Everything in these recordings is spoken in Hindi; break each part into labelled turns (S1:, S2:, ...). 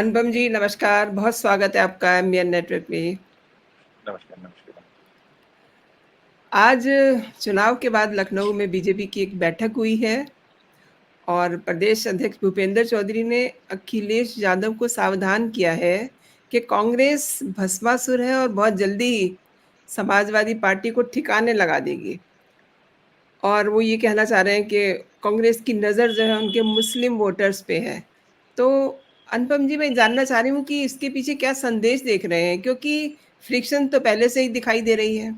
S1: अनुपम जी नमस्कार, बहुत स्वागत है आपका एमबीएन नेटवर्क में।
S2: नमस्कार नमस्कार।
S1: आज चुनाव के बाद लखनऊ में बीजेपी की एक बैठक हुई है और प्रदेश अध्यक्ष भूपेंद्र चौधरी ने अखिलेश यादव को सावधान किया है कि कांग्रेस भस्मासुर है और बहुत जल्दी ही समाजवादी पार्टी को ठिकाने लगा देगी। और वो ये कहना चाह रहे हैं कि कांग्रेस की नज़र जो है उनके मुस्लिम वोटर्स पे है। तो अनुपम जी, मैं जानना चाह रही हूँ कि इसके पीछे क्या संदेश देख रहे हैं, क्योंकि फ्रिक्शन तो पहले से ही दिखाई दे रही है।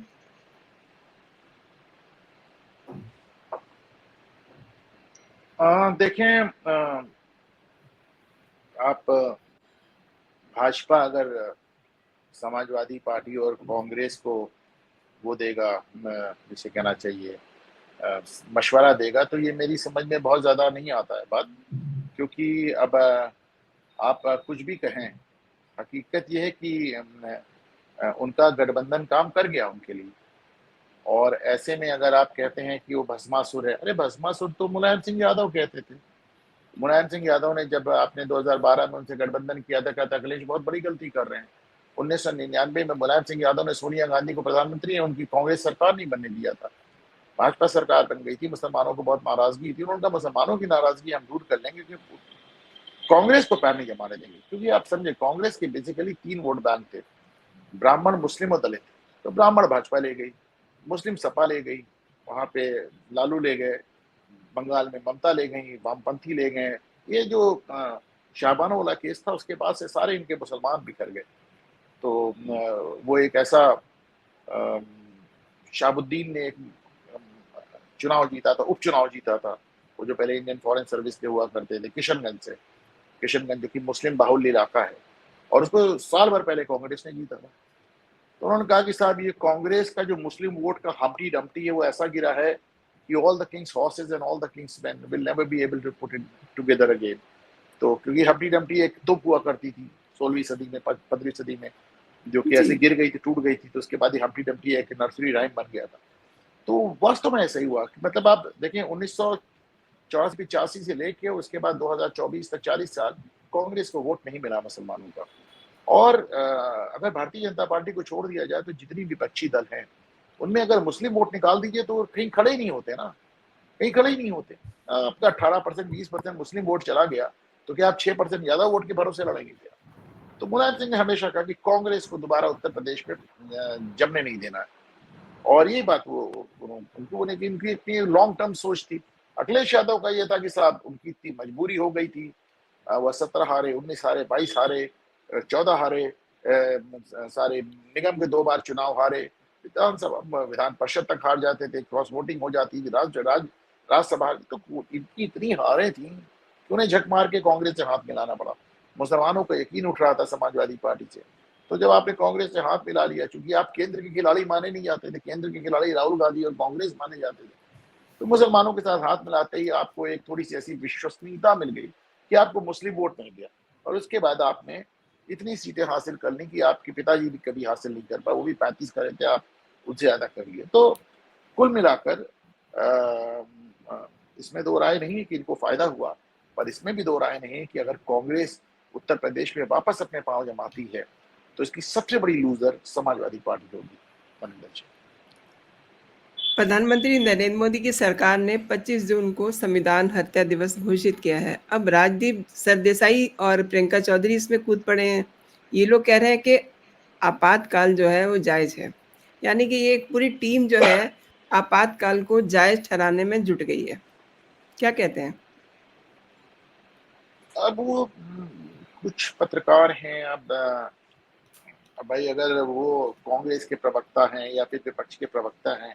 S2: देखें, आप भाजपा अगर समाजवादी पार्टी और कांग्रेस को वो देगा, जिसे कहना चाहिए मशवरा देगा, तो ये मेरी समझ में बहुत ज़्यादा नहीं आता है बात। क्योंकि अब आप कुछ भी कहें, हकीकत ये है कि उनका गठबंधन काम कर गया उनके लिए। और ऐसे में अगर आप कहते हैं कि वो भस्मासुर है, अरे भस्मासुर तो मुलायम सिंह यादव कहते थे। मुलायम सिंह यादव ने, जब आपने 2012 में उनसे गठबंधन किया था, कहता अखिलेश बहुत बड़ी गलती कर रहे हैं। 1999 में मुलायम सिंह यादव ने सोनिया गांधी को प्रधानमंत्री, उनकी कांग्रेस सरकार नहीं बनने दिया था, भाजपा सरकार बन गई थी। मुसलमानों को बहुत नाराजगी थी, उन्होंने कहा मुसलमानों की नाराजगी हम दूर कर लेंगे, क्योंकि कांग्रेस को पैर नहीं जमाने देंगे। क्योंकि आप समझे, कांग्रेस के बेसिकली 3 वोट बैंक थे, ब्राह्मण, मुस्लिम और दलित। तो ब्राह्मण भाजपा ले गई, मुस्लिम सपा ले गई, वहां पे लालू ले गए, बंगाल में ममता ले गई, वामपंथी ले गए। ये जो शाहबानो वाला केस था, उसके बाद से सारे इनके मुसलमान बिखर गए। तो वो एक ऐसा, शाहबुद्दीन ने एक चुनाव जीता था, उपचुनाव जीता था, वो जो पहले इंडियन फॉरेन सर्विस के हुआ करते थे, किशनगंज से। किशनगंज जो कि मुस्लिम बाहुल्य इलाका है, और उसको साल भर पहले कांग्रेस ने जीता था। तो उन्होंने कहा कि साहब, ये कांग्रेस का जो मुस्लिम वोट का हम्टी डम्टी है, वो ऐसा गिरा है कि all the king's horses and all the king's men will never be able to put it together again. तो क्योंकि हम्टी डम्टी एक तुप हुआ करती थी 16वीं सदी में, 15वीं सदी में, जो कि
S1: जी।
S2: ऐसे गिर गई थी, टूट गई थी। तो उसके बाद ही हम्टी डम्टी एक नर्सरी राइम बन गया था। तो वास्तव में ऐसा ही हुआ। मतलब आप देखें, 1984-85 से लेके उसके बाद 2024 तक 40 साल कांग्रेस को वोट नहीं मिला मुसलमानों का। और अगर भारतीय जनता पार्टी को छोड़ दिया जाए, तो जितनी विपक्षी दल हैं, उनमें अगर मुस्लिम वोट निकाल दीजिए, तो कहीं खड़े ही नहीं होते ना, कहीं खड़े ही नहीं होते। आपका 18%, 20% मुस्लिम वोट चला गया, तो क्या आप 6% ज्यादा वोट के भरोसे लड़ेंगे क्या? तो मुलायम सिंह ने हमेशा कहा कि कांग्रेस को दोबारा उत्तर प्रदेश में जमने नहीं देना है। और ये बात वो उनको उनकी इतनी लॉन्ग टर्म सोच थी। अखिलेश यादव का ये था कि साहब, उनकी इतनी मजबूरी हो गई थी। वह 17 हारे, 19 हारे, 22 हारे, 14 हारे, सारे निगम के 2 बार चुनाव हारे, विधानसभा विधान परिषद तक हार जाते थे, क्रॉस वोटिंग हो जाती थी, राज्यसभा। तो इनकी इतनी हारे थी कि उन्हें झक मार के कांग्रेस से हाथ मिलाना पड़ा। मुसलमानों को यकीन उठ रहा था समाजवादी पार्टी से। तो जब आपने कांग्रेस से हाथ मिला लिया, चूंकि आप केंद्र के खिलाड़ी माने नहीं जाते थे, केंद्र के खिलाड़ी राहुल गांधी और कांग्रेस माने जाते थे, तो मुसलमानों के साथ हाथ मिलाते ही आपको एक थोड़ी सी ऐसी विश्वसनीयता मिल गई कि आपको मुस्लिम वोट नहीं दिया। और उसके बाद आपने इतनी सीटें हासिल कर ली कि आपके पिताजी भी कभी हासिल नहीं कर पाए, वो भी 35 कर रहे थे, आप उससे ज्यादा कर लिए। तो कुल मिलाकर इसमें दो राय नहीं है कि इनको फायदा हुआ, पर इसमें भी दो राय नहीं है कि अगर कांग्रेस उत्तर प्रदेश में वापस अपने पांव जमाती है, तो इसकी सबसे बड़ी लूजर समाजवादी पार्टी होगी। मनिंदर जी।
S1: प्रधानमंत्री नरेंद्र मोदी की सरकार ने 25 जून को संविधान हत्या दिवस घोषित किया है। अब राजदीप सरदेसाई और प्रियंका चौधरी इसमें कूद पड़े हैं। ये लोग कह रहे हैं कि आपातकाल जो है वो जायज है, यानी कि ये एक पूरी टीम जो है आपातकाल को जायज ठहराने में जुट गई है। क्या कहते हैं?
S2: अब वो कुछ पत्रकार हैं। अब भाई, अगर वो कांग्रेस के प्रवक्ता हैं या फिर विपक्ष के प्रवक्ता हैं,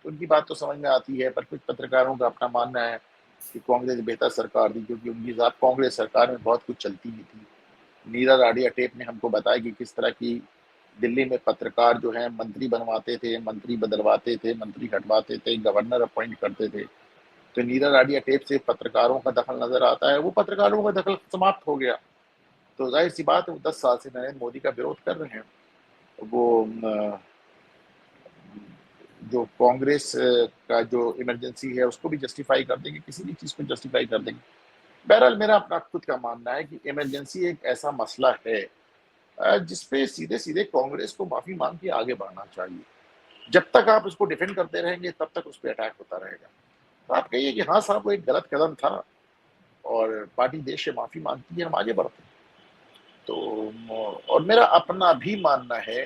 S2: तो उनकी बात तो समझ में आती है। पर कुछ पत्रकारों का अपना मानना है कि कांग्रेस बेहतर सरकार थी, क्योंकि उनकी साथ कांग्रेस सरकार में बहुत कुछ चलती भी थी। नीरा राडिया टेप ने हमको बताया कि किस तरह की दिल्ली में पत्रकार जो है मंत्री बनवाते थे, मंत्री बदलवाते थे, मंत्री हटवाते थे, गवर्नर अपॉइंट करते थे। तो नीरा राडिया टेप से पत्रकारों का दखल नजर आता है। वो पत्रकारों का दखल समाप्त हो गया। तो जाहिर सी बात है, वो 10 साल से नरेंद्र मोदी का विरोध कर रहे हैं। वो जो कांग्रेस का जो इमरजेंसी है, उसको भी जस्टिफाई कर देंगे, किसी भी चीज को जस्टिफाई कर देंगे। बहरहाल मेरा अपना खुद का मानना है कि इमरजेंसी एक ऐसा मसला है जिसपे सीधे सीधे कांग्रेस को माफी मांग के आगे बढ़ना चाहिए। जब तक आप उसको डिफेंड करते रहेंगे तब तक उस पर अटैक होता रहेगा। तो आप कहिए कि हाँ साहब वो एक गलत कदम था और पार्टी देश से माफी मांगती है, हम आगे बढ़ते हैं। तो और मेरा अपना भी मानना है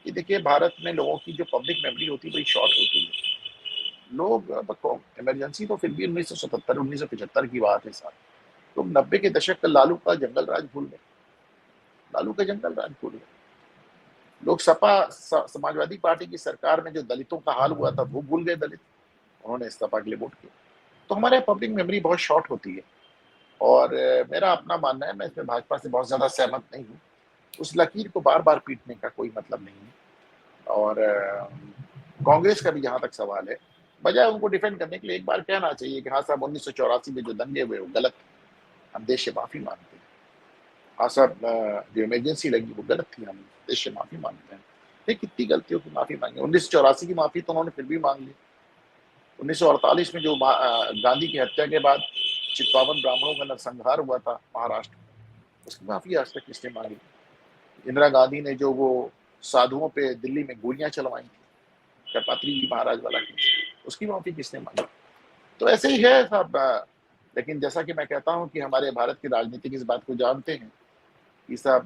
S2: कि देखिए भारत में लोगों की जो पब्लिक मेमोरी होती है बड़ी शॉर्ट होती है। लोग इमरजेंसी तो फिर भी 1977 1975 की बात है साहब। लोग 90 के दशक का लालू का जंगल राज भूल गए। लालू का जंगल राज भूल गए। लोग समाजवादी पार्टी की सरकार में जो दलितों का हाल हुआ था वो भूल गए दलित। उन्होंने इस्तीफा के लिए वोट किया। तो हमारे पब्लिक मेमोरी बहुत शॉर्ट होती है। और मेरा अपना मानना है, मैं इसमें भाजपा से बहुत ज्यादा सहमत नहीं हूँ। उस लकीर को बार बार पीटने का कोई मतलब नहीं है। और कांग्रेस का भी जहां तक सवाल है, बजाय उनको डिफेंड करने के लिए एक बार कहना चाहिए कि हाँ साहब 1984 में जो दंगे हुए वो गलत, हम देश से माफी मांगते हैं। हाँ साहब जो इमरजेंसी लगी वो गलत थी, हम देश से माफी मांगते हैं। ये कितनी गलतियों की माफी मांगी। 1984 की माफी तो उन्होंने फिर भी मांग ली। 1948 में जो गांधी की हत्या के बाद चित्पावन ब्राह्मणों का नरसंहार हुआ था महाराष्ट्र में, उसकी माफी आज तक किसने मांगी। इंदिरा गांधी ने जो वो साधुओं पे दिल्ली में गोलियां चलवाई थी, करपात्री जी महाराज वाला केस, उसकी माफी किसने मांगी। तो ऐसे ही है साहब। लेकिन जैसा कि मैं कहता हूं कि हमारे भारत के राजनीतिक इस बात को जानते हैं कि साहब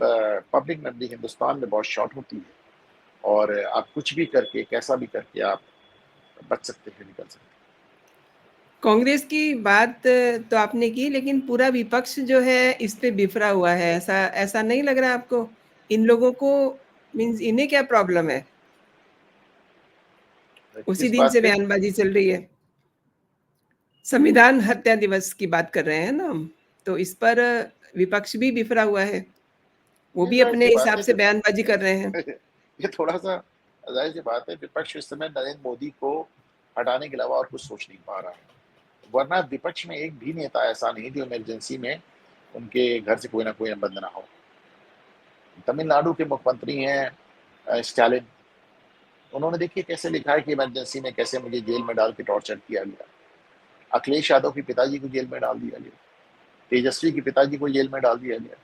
S2: पब्लिक मेमोरी हिंदुस्तान में बहुत शॉर्ट होती है। और आप कुछ भी करके कैसा भी करके आप बच सकते हैं, निकल सकते हैं।
S1: कांग्रेस की बात तो आपने की, लेकिन पूरा विपक्ष जो है इस पे बिफरा हुआ है। ऐसा ऐसा नहीं लग रहा आपको? इन लोगों को, मीन्स इन्हें क्या प्रॉब्लम है? उसी
S2: किस
S1: दिन
S2: बात
S1: से
S2: पे?
S1: बयानबाजी चल रही है। संविधान हत्या दिवस की बात कर रहे हैं ना हम, तो इस पर विपक्ष भी बिफरा हुआ है। वो
S2: ये
S1: भी
S2: जाहिर
S1: अपने
S2: सी बात
S1: हिसाब
S2: है
S1: से बयानबाजी कर रहे हैं।
S2: ये थोड़ा सा जाहिर सी बात है, विपक्ष इस समय नरेंद्र मोदी को हटाने के अलावा और कुछ सोच नहीं पा रहा है। वरना विपक्ष में एक भी नेता ऐसा नहीं जो इमरजेंसी में उनके घर से कोई ना कोई बंद ना हो। तमिलनाडु के मुख्यमंत्री हैं स्टालिन। उन्होंने देखिए कैसे लिखा है कि इमरजेंसी में कैसे मुझे जेल में डाल के टॉर्चर किया गया। अखिलेश यादव के पिताजी को जेल में डाल दिया गया। तेजस्वी के पिताजी को जेल में डाल दिया गया।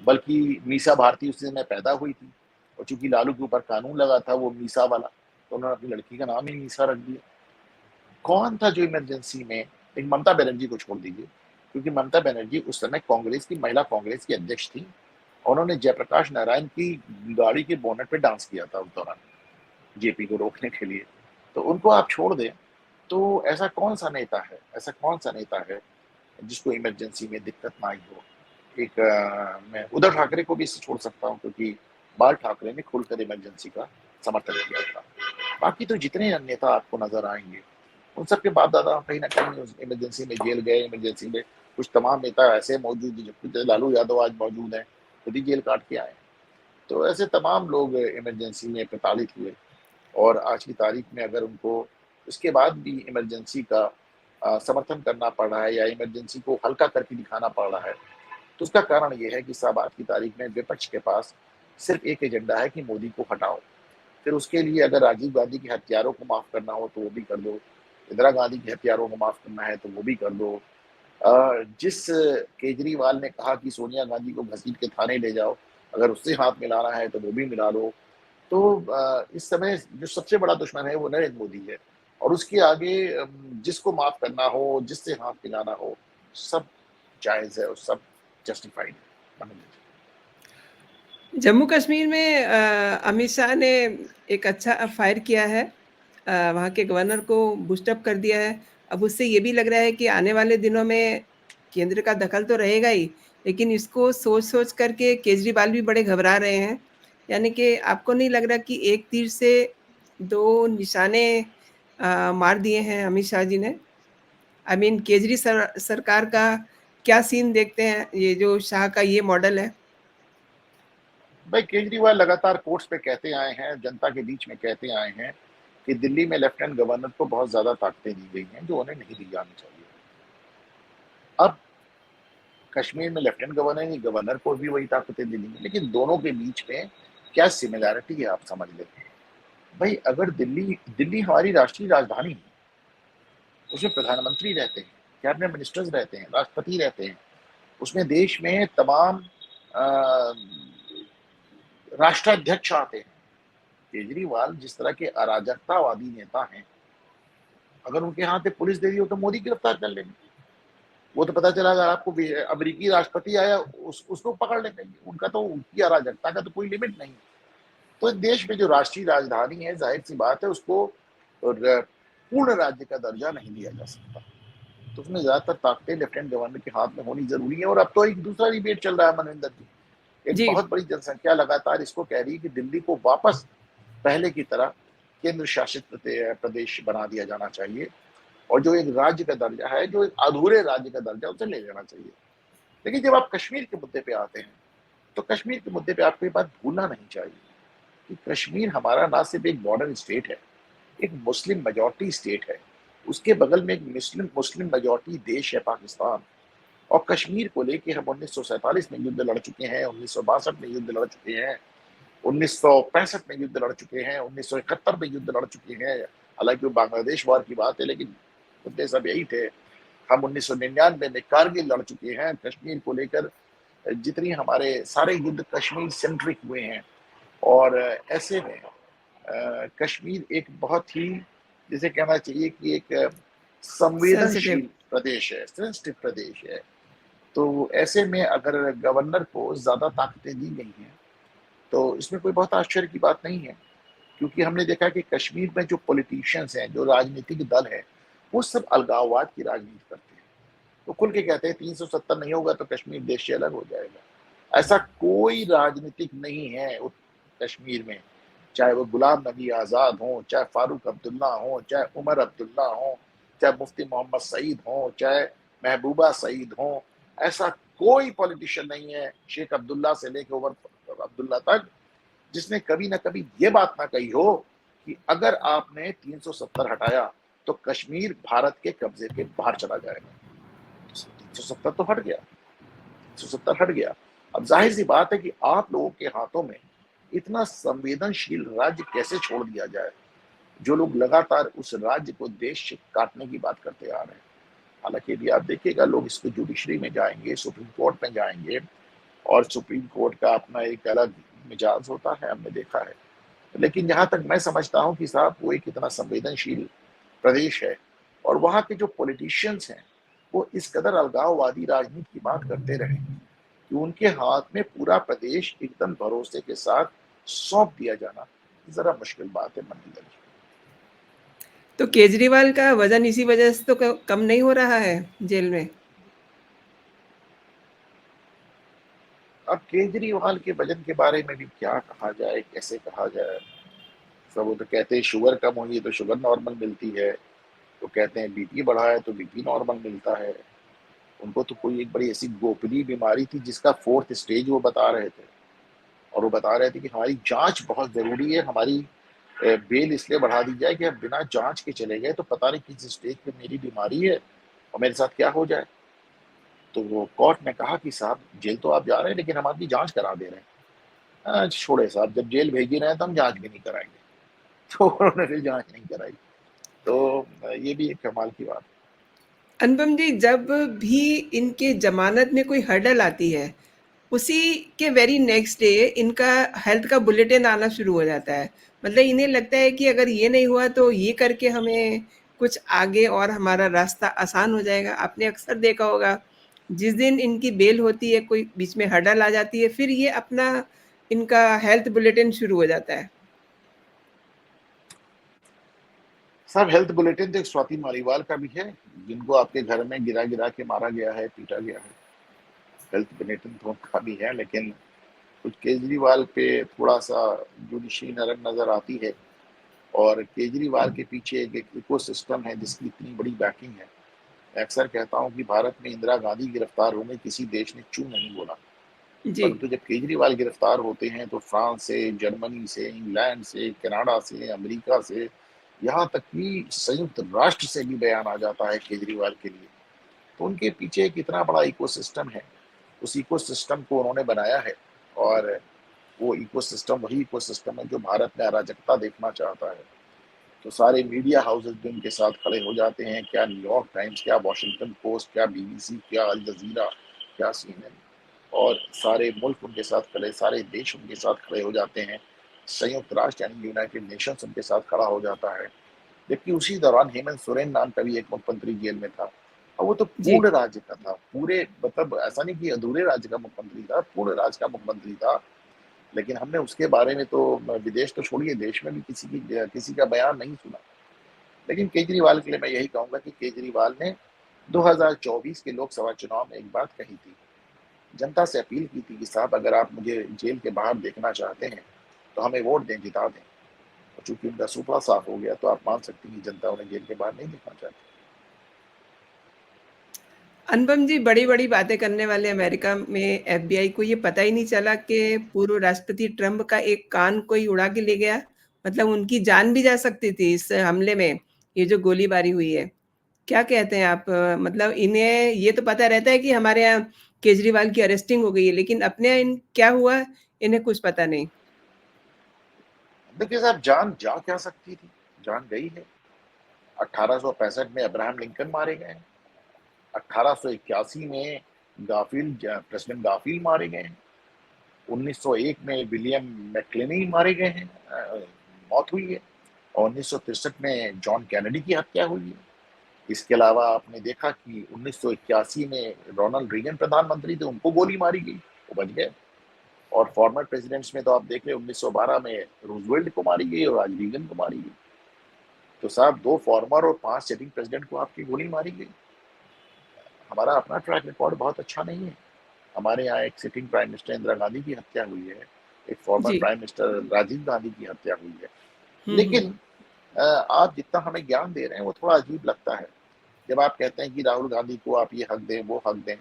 S2: बल्कि मीसा भारती उस समय पैदा हुई थी, और चूंकि लालू के ऊपर कानून लगा था वो मीसा वाला, तो उन्होंने अपनी लड़की का नाम ही मीसा रख दिया। कौन था जो इमरजेंसी में, एक ममता बनर्जी को छोड़ दीजिए, क्योंकि ममता बनर्जी उस समय कांग्रेस की महिला कांग्रेस की अध्यक्ष थी। उन्होंने जयप्रकाश नारायण की गाड़ी के बोनट पे डांस किया था उस दौरान, जेपी को रोकने के लिए। तो उनको आप छोड़ दें, तो ऐसा कौन सा नेता है, ऐसा कौन सा नेता है जिसको इमरजेंसी में दिक्कत ना आई हो। एक मैं उद्धव ठाकरे को भी इससे छोड़ सकता हूँ, क्योंकि बाल ठाकरे ने खुलकर इमरजेंसी का समर्थन किया था। बाकी तो जितने नेता आपको नजर आएंगे उन सबके बाप दादा कहीं ना कहीं इमरजेंसी में जेल गए। इमरजेंसी में कुछ तमाम नेता ऐसे मौजूद हैं, जबकि लालू यादव आज मौजूद हैं, खुद ही जेल काट के आए। तो ऐसे तमाम लोग इमरजेंसी में प्रताड़ित हुए। और आज की तारीख में अगर उनको उसके बाद भी इमरजेंसी का समर्थन करना पड़ रहा है या इमरजेंसी को हल्का करके दिखाना पड़ रहा है, तो उसका कारण ये है कि साहब आज की तारीख में विपक्ष के पास सिर्फ एक एजेंडा है कि मोदी को हटाओ। फिर उसके लिए अगर राजीव गांधी के हत्यारों को माफ करना हो तो वो भी कर दो, इंदिरा गांधी के हत्यारों को माफ करना है तो वो भी कर दो। जिस केजरीवाल ने कहा कि सोनिया गांधी को घसीट के थाने ले जाओ, अगर उससे हाथ मिलाना है तो वो भी मिला लो। तो इस समय जो सबसे बड़ा दुश्मन है वो नरेंद्र मोदी है। और उसके आगे जिसको माफ करना हो, जिससे हाथ मिलाना हो, सब जायज है और सब जस्टिफाइड है।
S1: जम्मू कश्मीर में अमित शाह ने एक अच्छा फायर किया है। वहाँ के गवर्नर को बूस्ट अप कर दिया है। अब उससे ये भी लग रहा है कि आने वाले दिनों में केंद्र का दखल तो रहेगा ही, लेकिन इसको सोच-सोच करके केजरीवाल भी बड़े घबरा रहे हैं। यानी कि आपको नहीं लग रहा कि एक तीर से 2 निशाने मार दिए हैं अमित शाह जी ने? आई मीन केजरी सरकार का क्या सीन देखते हैं, ये जो शाह का ये मॉडल है?
S2: भाई केजरीवाल लगातार कोर्ट्स पे कहते आए हैं, जनता के बीच में कहते आए हैं कि दिल्ली में लेफ्टिनेंट गवर्नर को बहुत ज्यादा ताकतें दी गई हैं जो उन्हें नहीं दी जानी चाहिए। अब कश्मीर में लेफ्टिनेंट गवर्नर नहीं, गवर्नर को भी वही ताकतें दी गई, लेकिन दोनों के बीच में क्या सिमिलैरिटी है आप समझ लेते हैं। भाई अगर दिल्ली दिल्ली हमारी राष्ट्रीय राजधानी है, उसमें प्रधानमंत्री रहते हैं, कैबिनेट मिनिस्टर्स रहते हैं, राष्ट्रपति रहते हैं, उसमें देश में तमाम राष्ट्राध्यक्ष आते हैं। केजरीवाल जिस तरह के अराजकतावादी नेता हैं, अगर उनके हाथ में पुलिस दे दी हो तो मोदी गिरफ्तार कर लेंगे। वो तो पता चला अगर आपको अमेरिकी राष्ट्रपति आया उसको पकड़ लेंगे। उनका तो, उनकी अराजकता का तो कोई लिमिट नहीं। तो देश में जो राष्ट्रीय राजधानी है, जाहिर सी बात है उसको पूर्ण राज्य का दर्जा नहीं दिया जा सकता। तो उसमें ज्यादातर ताकतें लेफ्टिनेंट गवर्नर के हाथ में होनी जरूरी है। और अब तो एक दूसरा डिबेट चल रहा है मनविंदर जी, एक
S1: जी,
S2: बहुत बड़ी जनसंख्या लगातार इसको कह रही है कि दिल्ली को वापस पहले की तरह केंद्र शासित प्रदेश बना दिया जाना चाहिए, और जो एक राज्य का दर्जा है, जो एक अधूरे राज्य का दर्जा, उसे ले लेना चाहिए। लेकिन जब आप कश्मीर के मुद्दे पे आते हैं, तो कश्मीर के मुद्दे पे आपको ये बात भूलना नहीं चाहिए कि कश्मीर हमारा ना सिर्फ एक बॉर्डर स्टेट है, एक मुस्लिम मेजॉरिटी स्टेट है, उसके बगल में एक मुस्लिम मुस्लिम मेजॉरिटी देश है पाकिस्तान। और कश्मीर को लेके हम 1947 में युद्ध लड़ चुके हैं, 1962 में युद्ध लड़ चुके हैं, 1965 में युद्ध लड़ चुके हैं, 1971 में युद्ध लड़ चुके हैं। हालांकि वो बांग्लादेश वार की बात है, लेकिन मुद्दे सब यही थे। हम 1999 में कारगिल लड़ चुके हैं। कश्मीर को लेकर जितनी हमारे सारे युद्ध कश्मीर सेंट्रिक हुए हैं। और ऐसे में कश्मीर एक बहुत ही, जिसे कहना चाहिए कि एक
S1: सेंसिटिव।
S2: संवेदनशील प्रदेश है, सेंसिटिव प्रदेश है। तो ऐसे में अगर गवर्नर को ज्यादा ताकतें दी गई हैं, तो इसमें कोई बहुत आश्चर्य की बात नहीं है, क्योंकि हमने देखा कि कश्मीर में जो पॉलिटिशियंस हैं, जो राजनीतिक दल है, वो सब अलगाववाद की राजनीति करते हैं। तो खुल के कहते हैं 370 नहीं होगा तो कश्मीर देश से अलग हो जाएगा। ऐसा कोई राजनीतिक नहीं है कश्मीर में, चाहे वो गुलाम नबी आजाद हो, चाहे फारूक अब्दुल्ला हो, चाहे उमर अब्दुल्ला हो, चाहे मुफ्ती मोहम्मद सईद हो, चाहे महबूबा सईद हो। ऐसा कोई पॉलिटिशियन नहीं है, शेख अब्दुल्ला से लेकर उमर अब्दुल्ला तक, जिसने कभी ना कभी ये बात ना कही हो कि अगर आपने 370 हटाया तो कश्मीर भारत के कब्जे के बाहर चला जाएगा। 370 तो हट गया, 370 हट गया। अब जाहिर सी बात है कि आप लोगों के हाथों में इतना संवेदनशील राज्य कैसे छोड़ दिया जाए, जो लोग लगातार उस राज्य को देश से काटने की बात करते आ रहे हैं। हालांकि यदि आप देखिएगा, लोग इसको जुडिशरी में जाएंगे, सुप्रीम कोर्ट में जाएंगे, और सुप्रीम कोर्ट का अपना एक अलग मिजाज होता है, हमने देखा है। लेकिन जहां तक मैं समझता हूं कि साहब, वो एक इतना संवेदनशील प्रदेश है, और वहां के जो पॉलिटिशियंस हैं, वो इस कदर अलगाववादी राजनीति की बात करते रहे कि उनके हाथ में पूरा प्रदेश एकदम भरोसे के साथ सौंप दिया जाना जरा मुश्किल बात है मनोज जी।
S1: तो केजरीवाल का वज़न इसी वजह से तो कम नहीं हो रहा है जेल में?
S2: अब केजरीवाल के वजन के बारे में भी क्या कहा जाए, कैसे कहा जाए। सब वो तो कहते हैं शुगर कम हुई है तो शुगर नॉर्मल मिलती है, तो कहते हैं बीपी बढ़ा है तो बीपी नॉर्मल मिलता है। उनको तो कोई एक बड़ी ऐसी गोपनीय बीमारी थी जिसका 4th स्टेज वो बता रहे थे, और वो बता रहे थे कि हमारी जांच बहुत जरूरी है, हमारी बेल इसलिए बढ़ा दी जाए कि अब बिना जांच के चले गए तो पता नहीं किस स्टेज पे मेरी बीमारी है और मेरे साथ क्या हो जाए। तो वो कोर्ट ने कहा कि साहब, जेल तो आप जा रहे हैं लेकिन हम आपकी जांच करा दे रहे हैं। छोड़े साहब, जब जेल भेज ही रहे हैं तो हम जांच भी नहीं कराएंगे। तो उन्होंने फिर जांच नहीं कराई। तो ये भी एक कमाल की बात है।
S1: अनुपम जी, जब भी इनके ज़मानत में कोई हर्डल आती है, उसी के वेरी नेक्स्ट डे इनका हेल्थ का बुलेटिन आना शुरू हो जाता है। मतलब इन्हें लगता है कि अगर ये नहीं हुआ तो ये करके हमें कुछ आगे और हमारा रास्ता आसान हो जाएगा। आपने अक्सर देखा होगा, जिस दिन इनकी बेल होती है, कोई बीच में हर्डल आ जाती है, फिर ये अपना इनका हेल्थ बुलेटिन शुरू हो जाता है।
S2: साहब, हेल्थ बुलेटिन तो एक स्वाति मालीवाल का भी है, जिनको आपके घर में गिरा गिरा के मारा गया है, पीटा गया है। हेल्थ बुलेटिन तो उनका भी है, लेकिन कुछ केजरीवाल पे थोड़ा सा जुडिशरी नरम नजर आती है। और केजरीवाल के पीछे एक इको सिस्टम है जिसकी इतनी बड़ी बैकिंग है। मैं अक्सर कहता हूँ कि भारत में इंदिरा गांधी गिरफ्तार होने किसी देश ने चू नहीं बोला,
S1: जी।
S2: परंतु जब केजरीवाल गिरफ्तार होते हैं तो फ्रांस से, जर्मनी से, इंग्लैंड से, कनाडा से, अमेरिका से, यहाँ तक कि संयुक्त राष्ट्र से भी बयान आ जाता है केजरीवाल के लिए। तो उनके पीछे एक इतना बड़ा इकोसिस्टम है, उस इकोसिस्टम को उन्होंने बनाया है। और वो इकोसिस्टम वही इकोसिस्टम है जो भारत में अराजकता देखना चाहता है। तो सारे मीडिया हाउसेस भी उनके साथ खड़े हो जाते हैं, क्या न्यूयॉर्क टाइम्स, क्या वॉशिंगटन पोस्ट, क्या बीबीसी, क्या अल जजीरा, क्या सीएनएन, और सारे मुल्क उनके साथ खड़े, सारे देश उनके साथ खड़े हो जाते हैं। संयुक्त राष्ट्र यानी यूनाइटेड नेशंस उनके साथ खड़ा हो जाता है। जबकि उसी दौरान हेमंत सोरेन नाम का भी एक मुख्यमंत्री जेल में था, और वो तो
S1: जी।
S2: पूर्ण राज्य का था, पूरे मतलब ऐसा नहीं कि अधूरे राज्य का मुख्यमंत्री था, पूर्ण राज्य का मुख्यमंत्री था। लेकिन हमने उसके बारे में तो, विदेश तो छोड़िए, देश में भी किसी का बयान नहीं सुना। लेकिन केजरीवाल के लिए मैं यही कहूंगा कि केजरीवाल ने 2024 के लोकसभा चुनाव में एक बात कही थी, जनता से अपील की थी कि साहब अगर आप मुझे जेल के बाहर देखना चाहते हैं तो हमें वोट दें, जिता दें। और चूंकि उनका सूपड़ा साफ हो गया तो आप मान सकते हैं कि जनता उन्हें जेल के बाहर नहीं देखना चाहती।
S1: अनुपम जी, बड़ी-बड़ी बातें करने वाले अमेरिका में एफबीआई को ये पता ही नहीं चला कि पूर्व राष्ट्रपति ट्रंप का एक कान कोई उड़ा के ले गया। मतलब उनकी जान भी जा सकती थी इस हमले में, ये जो गोलीबारी हुई है। क्या कहते हैं आप? मतलब इन्हें ये तो पता रहता है कि हमारे यहाँ केजरीवाल की अरेस्टिंग हो गई है, लेकिन अपने यहाँ इन क्या हुआ, इन्हें कुछ पता नहीं।
S2: देखिए साहब, जान जा क्या सकती थी, जान गई है। 1865 में अब्राहम लिंकन मारे गए, 1881 में प्रेसिडेंट गाफील्ड मारे गए, 1901 में विलियम मैक्लेनी मारे गए हैं, मौत हुई है, और 1963 में जॉन कैनेडी की हत्या हुई है। इसके अलावा आपने देखा कि 1981 में रोनाल्ड रीगन प्रधानमंत्री थे, उनको गोली मारी गई, वो बच गए। और फॉर्मर प्रेसिडेंट्स में तो आप देख रहे हैं, 1912 में रूजवेल्ट को मारी गई और आज रीगन को मारी गई। तो साहब, 2 फॉर्मर और 5 सिटिंग प्रेसिडेंट को आपकी गोली मारी गई। हमारा अपना ट्रैक रिकॉर्ड बहुत अच्छा नहीं है। हमारे यहाँ एक sitting prime minister Indira Gandhi की हत्या हुई है, एक फॉर्मर
S1: जी।
S2: प्राइम मिनिस्टर राजीव गांधी की हत्या हुई है।
S1: हुँ, हुँ।
S2: लेकिन आप जितना हमें ज्ञान दे रहे हैं वो थोड़ा अजीब लगता है। जब आप कहते हैं कि राहुल गांधी को आप ये हक दें, वो हक दें,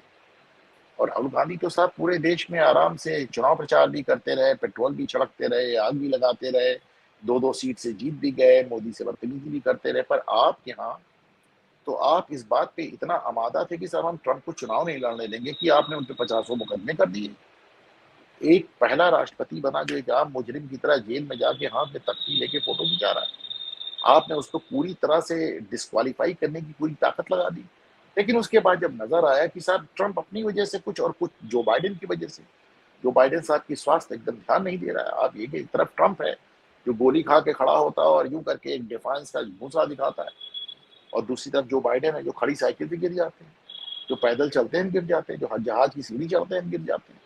S2: और राहुल गांधी तो साहब पूरे देश में आराम से चुनाव प्रचार भी करते रहे, पेट्रोल भी छिड़कते रहे, आग भी लगाते रहे, 2-2 सीट से जीत भी गए, मोदी से बदतमीजी भी करते रहे। पर आप यहाँ तो आप इस बात पे इतना आमादा थे कि साहब हम ट्रंप को चुनाव नहीं लड़ने देंगे, कि आपने उन पे 50 मुकदमे कर दिए। एक पहला राष्ट्रपति बना जो एक आम मुजरिम की तरह जेल में जाके हाथ में तख्ती लेके फोटो खिंचा रहा है, आपने उसको पूरी तरह से डिस्क्वालीफाई करने की पूरी ताकत लगा दी। लेकिन उसके बाद जब नजर आया कि साहब ट्रंप अपनी वजह से कुछ, और कुछ जो बाइडेन की वजह से, जो बाइडेन साहब की स्वास्थ्य एकदम ध्यान नहीं दे रहा है। आप ये कि एक तरफ ट्रंप है जो गोली खा के खड़ा होता है और यूं करके एक डिफांस का भूसा दिखाता है, और दूसरी तरफ जो बाइडेन है जो खड़ी साइकिल पे गिर जाते हैं, जो पैदल चलते हैं गिर जाते हैं, जो जहाज की सीढ़ी चढ़ते हैं गिर जाते हैं,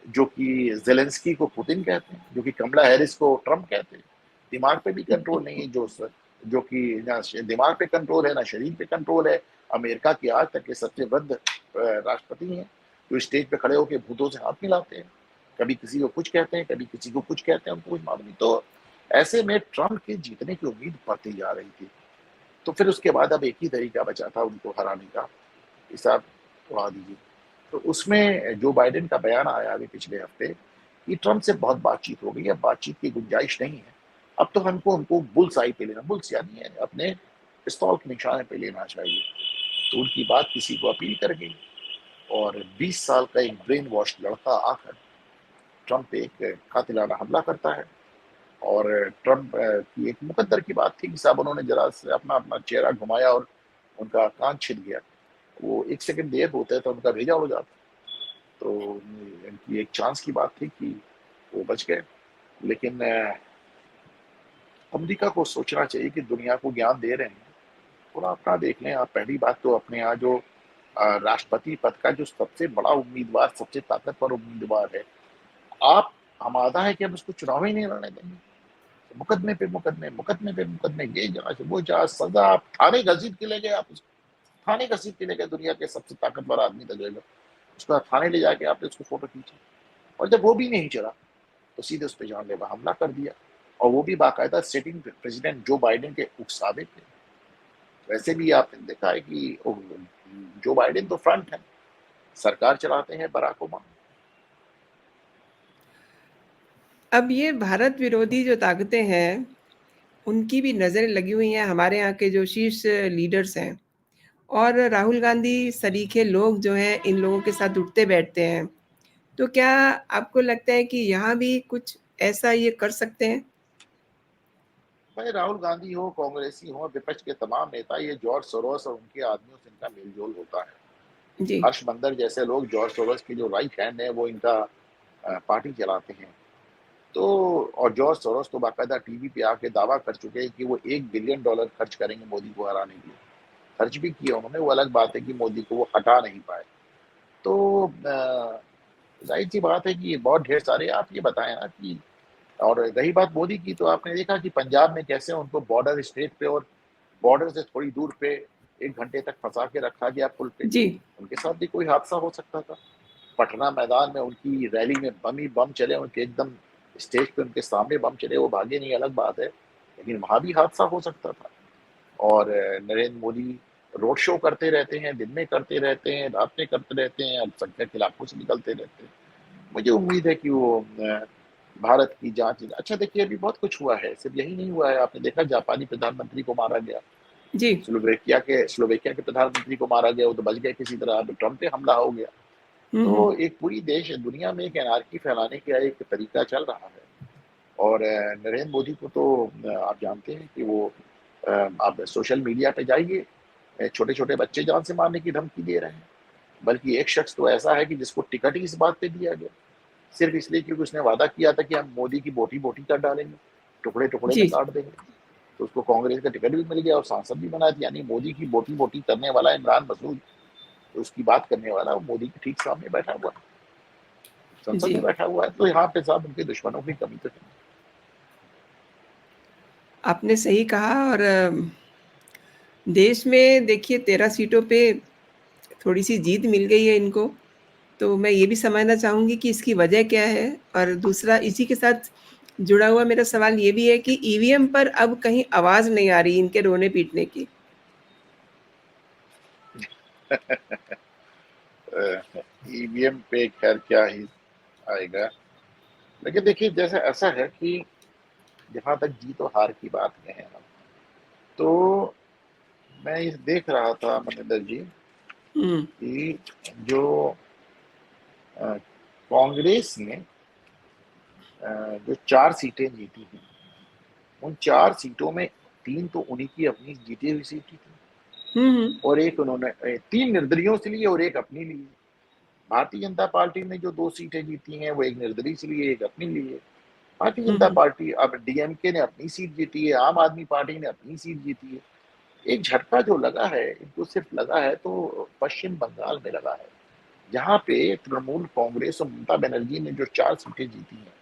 S2: जो कि जेलेंस्की को पुतिन कहते हैं, जो कि कमला हैरिस को ट्रंप कहते हैं। दिमाग पे भी कंट्रोल नहीं है, जो कि ना दिमाग पे कंट्रोल है ना शरीर पे कंट्रोल है। अमेरिका के आज तक के सबसे वृद्ध राष्ट्रपति हैं, जो स्टेज पे खड़े होकर भूतों से हाथ मिलाते हैं, कभी किसी को कुछ कहते हैं, कभी किसी को कुछ कहते हैं, उनको कुछ मालूम नहीं। तो ऐसे में ट्रंप के जीतने की उम्मीद बढ़ती जा रही थी। तो फिर उसके बाद अब एक ही तरीका बचा था उनको हराने का, कि साहब उड़ा दीजिए। तो उसमें जो बाइडेन का बयान आया अभी पिछले हफ्ते कि ट्रंप से बहुत बातचीत हो गई है, बातचीत की गुंजाइश नहीं है, अब तो हमको उनको बुल्स आई पे लेना, बुल्स यानी है अपने पिस्तौल के निशाने पे लेना चाहिए। तो उनकी बात किसी को अपील कर गई, और 20 साल का एक ब्रेन वॉश लड़का आकर ट्रंप पे एक कातिलाना हमला करता है। और ट्रंप की एक मुकद्दर की बात थी कि साहब उन्होंने जरा से अपना अपना चेहरा घुमाया और उनका कान छिद गया। वो 1 सेकंड देर होता है तो उनका भेजा उड़ जाता। तो इनकी एक चांस की बात थी कि वो बच गए। लेकिन अमेरिका को सोचना चाहिए कि दुनिया को ज्ञान दे रहे हैं, थोड़ा अपना देख लें। आप पहली बात तो अपने यहाँ जो राष्ट्रपति पद का जो सबसे बड़ा उम्मीदवार, सबसे ताकतवर उम्मीदवार है, आप आमादा है कि हम उसको चुनाव ही नहीं लड़ने देंगे। मुकदमे पे मुकदमे, मुकदमे पे मुकदमे, ये जांच वो जांच, सजा, आप थाने घसीट के ले गए, आप उसको थाने घसीट के ले गए, दुनिया के सबसे ताकतवर आदमी था जो, उसका थाने ले जाके आपने उसको फोटो खींची, और जब वो भी नहीं चला तो सीधे उस पर जानलेवा हमला कर दिया, और वो भी बाकायदा सिटिंग प्रेसिडेंट जो बाइडेन के उकसावे थे। वैसे भी आपने देखा है कि जो बाइडेन तो फ्रंट है, सरकार चलाते हैं बराक ओबामा।
S1: अब ये भारत विरोधी जो ताकतें हैं, उनकी भी नज़रें लगी हुई हैं हमारे यहाँ के जो शीर्ष लीडर्स हैं, और राहुल गांधी सरीखे लोग जो हैं, इन लोगों के साथ उठते-बैठते हैं। तो क्या आपको लगता है कि यहाँ भी कुछ ऐसा ये कर सकते हैं?
S2: भाई राहुल गांधी हो, कांग्रेसी हो, विपक्ष के तमाम नेता, ये जॉर्ज सोरोस और उनके आदमियों से इनका मेलजोल होता है।
S1: जी,
S2: हर्ष मंदर जैसे लोग जॉर्ज सोरोस के जो राइट हैंड है, वो इनका पार्टी चलाते हैं। तो और जॉर्ज सोरोस तो बाकायदा टीवी पे आके दावा कर चुके हैं कि वो $1 बिलियन खर्च करेंगे मोदी को हराने के लिए। खर्च भी किया उन्होंने, वो अलग बात है कि मोदी को वो हटा नहीं पाए। तो जाहिर सी बात है कि ये बहुत ढेर सारे, आप ये बताएं ना कि, और रही बात मोदी की, तो आपने देखा कि पंजाब में कैसे उनको बॉर्डर स्टेट पे और बॉर्डर से थोड़ी दूर पे 1 घंटे तक फंसा के रखा गया पुल पे।
S1: जी,
S2: उनके साथ भी कोई हादसा हो सकता था। पटना मैदान में उनकी रैली में बम ही बम चले, उनके एकदम स्टेज पे उनके सामने बम चले, वो भागे नहीं, अलग बात है, लेकिन वहां भी हादसा हो सकता था। और नरेंद्र मोदी रोड शो करते रहते हैं, दिन में करते रहते हैं, रात में करते रहते हैं, अल्पसंख्यक इलाकों से निकलते रहते हैं। मुझे उम्मीद है कि वो भारत की जांच, अच्छा देखिए अभी बहुत कुछ हुआ है, सिर्फ यही नहीं हुआ है। आपने देखा जापानी प्रधानमंत्री को मारा गया,
S1: जी।
S2: स्लोवेकिया के प्रधानमंत्री को मारा गया, वो तो बच गए किसी तरह। अब ट्रम्प पे हमला हो गया।
S1: हुँ, हुँ।
S2: तो एक पूरी देश दुनिया में एक एनार्की फैलाने का एक तरीका चल रहा है। और नरेंद्र मोदी को तो आप जानते हैं कि वो आप सोशल मीडिया पे जाइए, छोटे छोटे बच्चे जान से मारने की धमकी दे रहे हैं। बल्कि एक शख्स तो ऐसा है कि जिसको टिकट ही इस बात पे दिया गया, सिर्फ इसलिए क्योंकि उसने वादा किया था कि हम मोदी की बोटी बोटी कर डालेंगे, टुकड़े टुकड़े में
S1: जी,
S2: काट देंगे। तो उसको कांग्रेस का टिकट भी मिल गया और सांसद भी बना दिया। यानी मोदी की बोटी बोटी करने वाला इमरान मसूद, तो उसकी बात करने वाला वो मोदी के ठीक सामने बैठा हुआ है, संसद में
S1: जी।
S2: बैठा हुआ है। तो यहाँ पे साहब उनके दुश्मनों की कमी तो है।
S1: आपने सही कहा और देश में देखिए 13 सीटों पे थोड़ी-सी जीत मिल गई है इनको, तो मैं ये भी समझना चाहूँगी कि इसकी वजह क्या है? और दूसरा इसी के साथ जुड़ा हुआ मेरा सवाल ये भी है कि ईवीएम पर अब कहीं आवाज़ नहीं आ रही इनके रोने-पीटने की।
S2: ईवीएम पे खैर क्या ही आएगा, लेकिन देखिए जैसे ऐसा है कि जहां तक जीत और हार की बात में है, तो मैं ये देख रहा था मनिंदर जी
S1: हुँ,
S2: कि जो अ, कांग्रेस ने जो 4 सीटें जीती हैं, उन 4 सीटों में 3 तो उन्हीं की अपनी जीती हुई सीटें थी,
S1: हुँ, हुँ,
S2: और एक उन्होंने 3 निर्दलियों से लिए और एक अपनी ली। भारतीय जनता पार्टी ने जो 2 सीटें जीती हैं, वो एक निर्दलीय से लिए, एक अपनी लिए। भारतीय
S1: हुँ,
S2: जनता
S1: हुँ,
S2: पार्टी, अब डीएमके ने अपनी सीट जीती है, आम आदमी पार्टी ने अपनी सीट जीती है। एक झटका जो लगा है इनको, सिर्फ लगा है तो पश्चिम बंगाल में लगा है, जहां पे तृणमूल कांग्रेस और ममता बनर्जी ने जो 4 सीटें जीती हैं,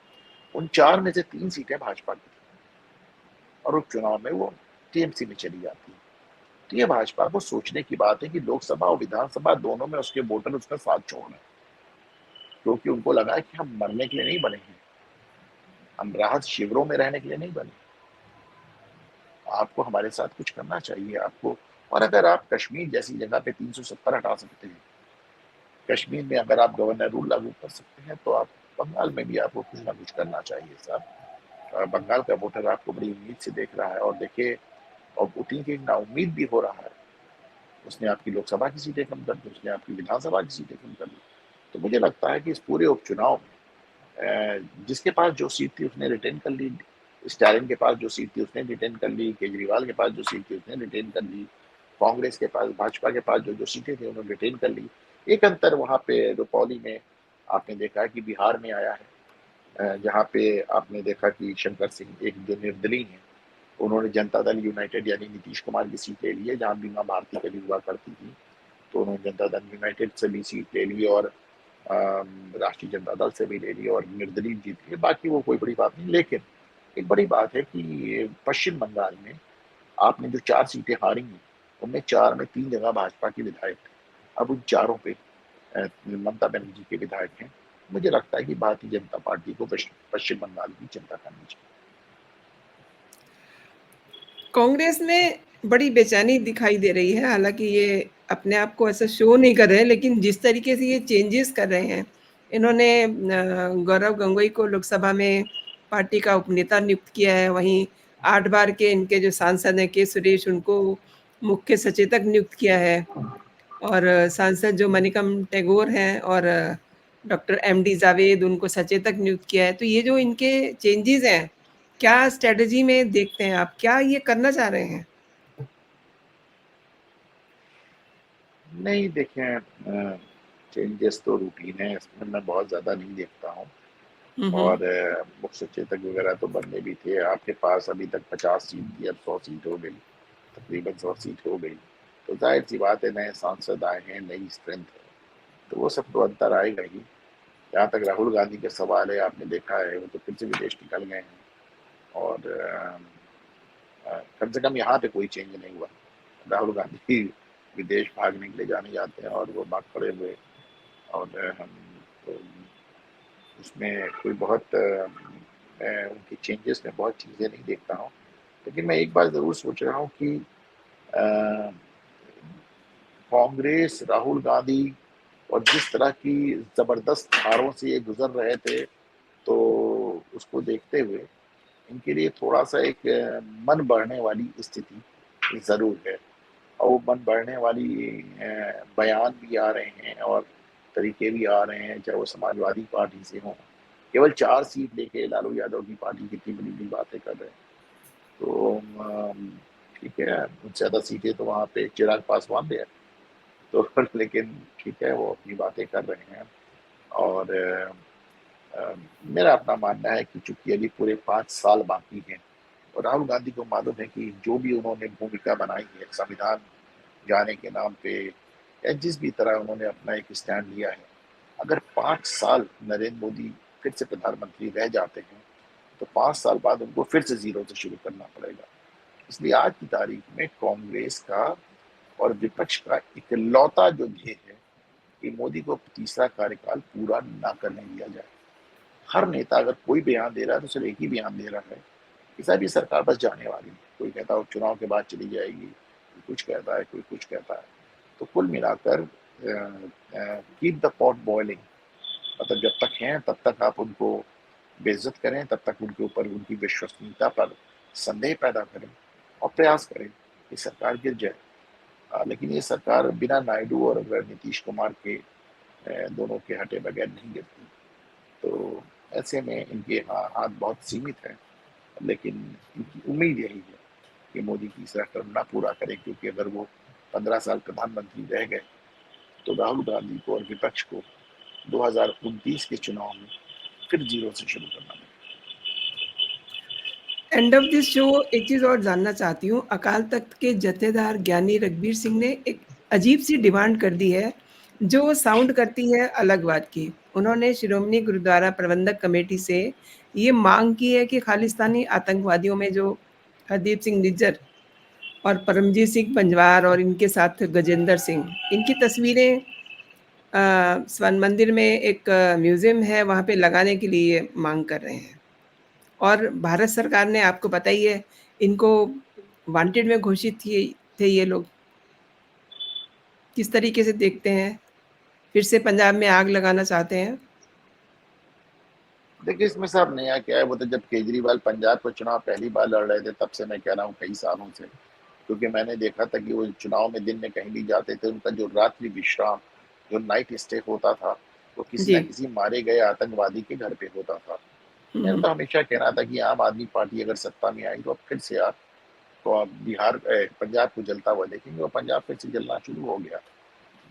S2: उन 4 में से 3 सीटें भाजपा की थी, और उपचुनाव में वो टीएमसी में चली जाती है। तो ये भाजपा को सोचने की बात है कि लोकसभा और विधानसभा दोनों में उसके वोटर उसका साथ छोड़ रहे हैं, क्योंकि उनको लगा है कि हम मरने के लिए नहीं बने हैं, हम राहत शिविरों में रहने के लिए नहीं बने, आपको हमारे साथ कुछ करना चाहिए आपको। और अगर आप कश्मीर जैसी जगह पे 370 हटा सकते हैं, कश्मीर में अगर आप गवर्नर रूल लागू कर सकते हैं, तो आप बंगाल में भी आपको कुछ ना कुछ करना चाहिए साहब। बंगाल का वोटर आपको बड़ी उम्मीद से देख रहा है, और देखिए और पुतिन की ना उम्मीद भी हो रहा है। उसने आपकी लोकसभा की सीटें कम कर दी, उसने आपकी विधानसभा की सीटें कम कर दी। तो मुझे लगता है कि इस पूरे उपचुनाव में जिसके पास जो सीट थी उसने रिटेन कर ली, स्टालिन के पास जो सीट थी उसने रिटेन कर ली, केजरीवाल के पास जो सीट थी उसने रिटेन कर ली, कांग्रेस के पास, भाजपा के पास जो जो सीटें थी उन्होंने रिटेन कर ली। एक अंतर वहां पे रुपौली में आपने देखा है कि बिहार में आया है, जहाँ पे आपने देखा कि शंकर सिंह एक जो निर्दलीय है, उन्होंने जनता दल यूनाइटेड यानी नीतीश कुमार की सीट ले ली है, जहाँ बीमा भारती कभी हुआ करती थी। तो उन्होंने जनता दल यूनाइटेड से भी सीट ले ली, और राष्ट्रीय जनता दल से भी ले ली, और निर्दलीय जीत गई। बाकी वो कोई बड़ी बात नहीं, लेकिन एक बड़ी बात है कि पश्चिम बंगाल में आपने जो 4 सीटें हारी हैं, उनमें 4 में 3 जगह भाजपा के विधायक थे। अब उन चारों पे ममता बनर्जी के विधायक हैं। मुझे लगता है कि भारतीय जनता पार्टी को पश्चिम बंगाल की चिंता करनी चाहिए।
S1: कांग्रेस में बड़ी बेचैनी दिखाई दे रही है, हालाँकि ये अपने आप को ऐसा शो नहीं कर रहे हैं, लेकिन जिस तरीके से ये चेंजेस कर रहे हैं, इन्होंने गौरव गंगोई को लोकसभा में पार्टी का उपनेता नियुक्त किया है, वहीं 8 बार के इनके जो सांसद हैं के सुरेश, उनको मुख्य सचेतक नियुक्त किया है और सांसद जो मनिकम टैगोर हैं और डॉक्टर एमडी जावेद, उनको सचेतक नियुक्त किया है। तो ये जो इनके चेंजेज़ हैं, क्या स्ट्रैटेजी में देखते हैं आप? क्या ये करना चाह रहे हैं?
S2: नहीं देखें, चेंजेस तो रूटीन है, इसमें मैं बहुत ज़्यादा नहीं देखता हूँ।
S1: हुँ, हुँ।
S2: और मुख्य सचेतक वगैरह तो बनने भी थे, आपके पास अभी तक 50 सीट थी, अब 100 सीट हो गई, तकरीबन 100 सीट हो गई। तो जाहिर सी बात है, नए सांसद आए हैं, नई स्ट्रेंथ है, तो वो सब तो अंतर आएगा ही। जहाँ तक राहुल गांधी का सवाल है, आपने देखा है वो तो फिर से विदेश निकल गए हैं। और कम से कम यहाँ पे कोई चेंज नहीं हुआ। राहुल गांधी विदेश भागने के लिए जाने जाते हैं और वो भाग पड़े हुए। और हम तो उसमें कोई बहुत मैं उनकी चेंजेस में बहुत चीज़ें नहीं देखता हूँ। लेकिन मैं एक बात ज़रूर सोच रहा हूँ कि अ, कांग्रेस, राहुल गांधी और जिस तरह की ज़बरदस्त हारों से ये गुजर रहे थे, तो उसको देखते हुए इनके लिए थोड़ा-सा एक मन बढ़ने वाली स्थिति ज़रूर है। और वो मन बढ़ने वाली बयान भी आ रहे हैं और तरीके भी आ रहे हैं, चाहे वो समाजवादी पार्टी से हों। केवल 4 सीट लेके लालू यादव की पार्टी कितनी बड़ी-बड़ी बातें कर रहे हैं। तो ठीक है, उनसे ज़्यादा सीटें तो वहाँ पे चिराग पासवान ने है। तो लेकिन ठीक है, वो अपनी बातें कर रहे हैं। और अ, मेरा अपना मानना है कि चूंकि अभी पूरे 5 साल बाकी हैं और राहुल गांधी को मालूम है कि जो भी उन्होंने भूमिका बनाई है संविधान जाने के नाम पे, या जिस भी तरह उन्होंने अपना एक स्टैंड लिया है, अगर 5 साल नरेंद्र मोदी फिर से प्रधानमंत्री रह जाते हैं, तो 5 साल बाद उनको फिर से जीरो से शुरू करना पड़ेगा। इसलिए आज की तारीख में कांग्रेस का और विपक्ष का इकलौता जो ध्येय है कि मोदी को तीसरा कार्यकाल पूरा ना करने दिया जाए। हर नेता अगर कोई बयान दे रहा है तो सिर्फ एक ही बयान दे रहा है कि साहब ये सरकार बस जाने वाली है। कोई कहता है चुनाव के बाद चली जाएगी, कोई कुछ कहता है, कोई कुछ कहता है। तो कुल मिलाकर कीप द पॉट बॉइलिंग, मतलब जब तक हैं तब तक आप उनको बेइज्जत करें, तब तक उनके ऊपर उनकी विश्वसनीयता पर संदेह पैदा करें और प्रयास करें कि सरकार गिर जाए। लेकिन ये सरकार बिना नायडू और अगर नीतीश कुमार के दोनों के हटे बगैर नहीं गिरती। तो ऐसे में इनके हाथ बहुत सीमित हैं। लेकिन इनकी उम्मीद यही है कि मोदी तीसरा टर्म ना पूरा करें, क्योंकि अगर वो 15 साल प्रधानमंत्री रह गए तो राहुल गांधी को और विपक्ष को 2029 के चुनाव में फिर जीरो से शुरू करना पड़ेगा।
S1: एंड ऑफ दिस शो एक चीज़ और जानना चाहती हूँ, अकाल तख्त के जत्थेदार ज्ञानी रघबीर सिंह ने एक अजीब-सी डिमांड कर दी है, जो साउंड करती है अलगवाद की। उन्होंने शिरोमणि गुरुद्वारा प्रबंधक कमेटी से ये माँग की है कि खालिस्तानी आतंकवादियों में जो हरदीप सिंह निज्जर और परमजीत सिंह पंजवार और इनके साथ गजेंद्र सिंह, इनकी तस्वीरें स्वर्ण मंदिर में एक म्यूज़ियम है, वहाँ पे लगाने के लिए माँग कर रहे हैं। और भारत सरकार ने आपको पता ही है, इनको वांटेड में घोषित किए थे ये लोग। किस तरीके से देखते हैं? फिर से पंजाब में आग लगाना चाहते हैं?
S2: देखिए, इसमें साहब नया क्या है, वो तो जब केजरीवाल पंजाब को चुनाव पहली बार लड़ रहे थे तब से मैं कह रहा हूँ, कई सालों से। क्योंकि मैंने देखा था कि वो चुनाव में दिन में कहीं भी जाते थे, उनका जो रात्रि विश्राम, जो नाइट स्टे होता था, वो किसी
S1: जी।
S2: ना किसी मारे गए आतंकवादी के घर पे होता था।
S1: हुँ,
S2: मेरा
S1: हुँ।
S2: तो हमेशा कहना था कि आम आदमी पार्टी अगर सत्ता में आई तो अब फिर से आप तो आप पंजाब को जलता हुआ देखेंगे और पंजाब फिर से जलना शुरू हो गया।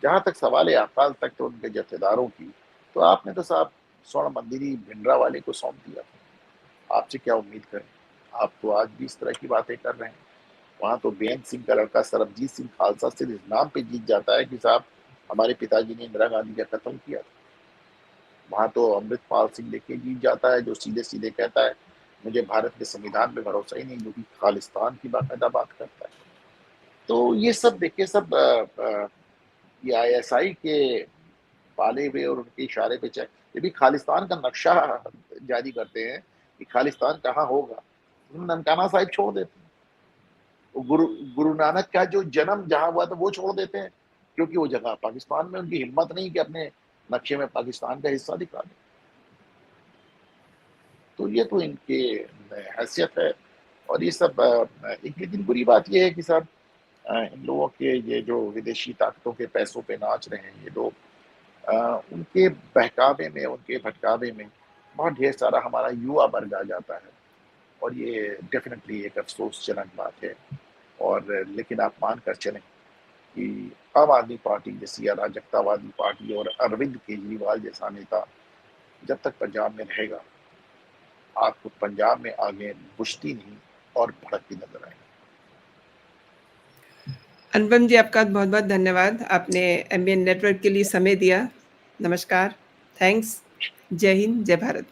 S2: जहाँ तक सवाल है अकाल तख्त और उनके जत्थेदारों की, तो आपने तो साहब स्वर्ण मंदिर ही भिंडरा वाले को सौंप दिया। आपसे क्या उम्मीद करें? आप तो आज भी इस तरह की बातें कर रहे हैं। वहाँ तो बेअंत सिंह का लड़का सरबजीत सिंह खालसा सिर्फ इस नाम पे जीत जाता है कि साहब हमारे पिताजी ने इंदिरा गांधी का कत्ल किया था। वहाँ तो अमृतपाल सिंह देखिए जीत जाता है, जो सीधे सीधे कहता है मुझे भारत के संविधान पे भरोसा ही नहीं, जो कि खालिस्तान की बाकायदा बात करता है। तो ये सब देखिए, सब ये आईएसआई के पाले हुए और उनके इशारे पे चल, ये भी खालिस्तान का नक्शा जारी करते हैं कि खालिस्तान कहाँ होगा, ननकाना साहिब छोड़ देते हैं। वो गुरु नानक का जो जन्म जहां हुआ था वो छोड़ देते हैं, क्योंकि वो जगह पाकिस्तान में, उनकी हिम्मत नहीं कि अपने नक्शे में पाकिस्तान का हिस्सा दिखा दें। तो ये तो इनके हैसियत है। और ये सब एक लेकिन बुरी बात ये है कि साहब इन लोगों के ये जो विदेशी ताकतों के पैसों पे नाच रहे हैं ये लोग, उनके बहकावे में, उनके भटकावे में बहुत ढेर सारा हमारा युवा वर्ग आ जाता है। और ये डेफिनेटली एक अफसोसजनक बात है। और लेकिन आप मान कर चलें कि आम आदमी पार्टी जैसी अराजकतावादी पार्टी और अरविंद केजरीवाल जैसा नेता जब तक पंजाब में रहेगा, आपको पंजाब में आगे बुझती नहीं और भड़कती नजर आएगी।
S1: अनुपम जी, आपका बहुत-बहुत धन्यवाद। आपने एमबीएन नेटवर्क के लिए समय दिया। नमस्कार, थैंक्स। जय हिंद, जय भारत।